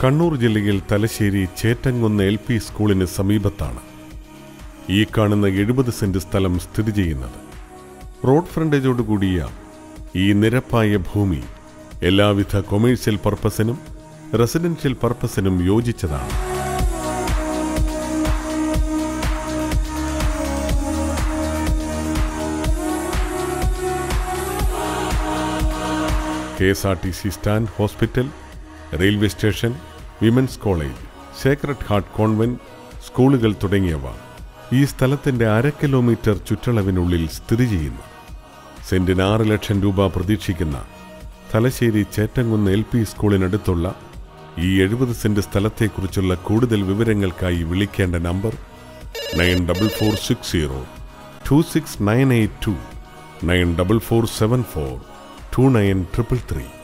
കണ്ണൂർ ജില്ലയിൽ തലശ്ശേരി ചേറ്റങ്കുന്ന് LP സ്കൂളിന് സമീപത്താണ് ഈ കാണുന്ന 70 സെന്റ് സ്ഥലം സ്ഥിതി ചെയ്യുന്നത്. റോഡ് ഫ്രണ്ടേജോടുകൂടിയ ഈ നിരപ്പായ ഭൂമി എല്ലാവിധ കൊമേഴ്സ്യൽ പർപ്പസിനും റെസിഡൻഷ്യൽ പർപ്പസിനും യോജിച്ചതാണ്. KSRTC stand, hospital, railway station, women's college, Sacred Heart Convent, സ്കൂളുകൾ തുടങ്ങിയവ ഈ സ്ഥലത്തിന്റെ 1/2 കിലോമീറ്റർ ചുറ്റളവിനുള്ളിൽ സ്ഥിതി ചെയ്യുന്നു. സെന്റിന് 6 ലക്ഷം രൂപ പ്രതീക്ഷിക്കുന്ന തലശ്ശേരി ചേറ്റങ്കുന്ന് LP സ്കൂളിനടുത്തുള്ള ഈ 70 സെന്റ് സ്ഥലത്തെക്കുറിച്ചുള്ള കൂടുതൽ വിവരങ്ങൾക്കായി വിളിക്കേണ്ട നമ്പർ 9446026982 94474 29333.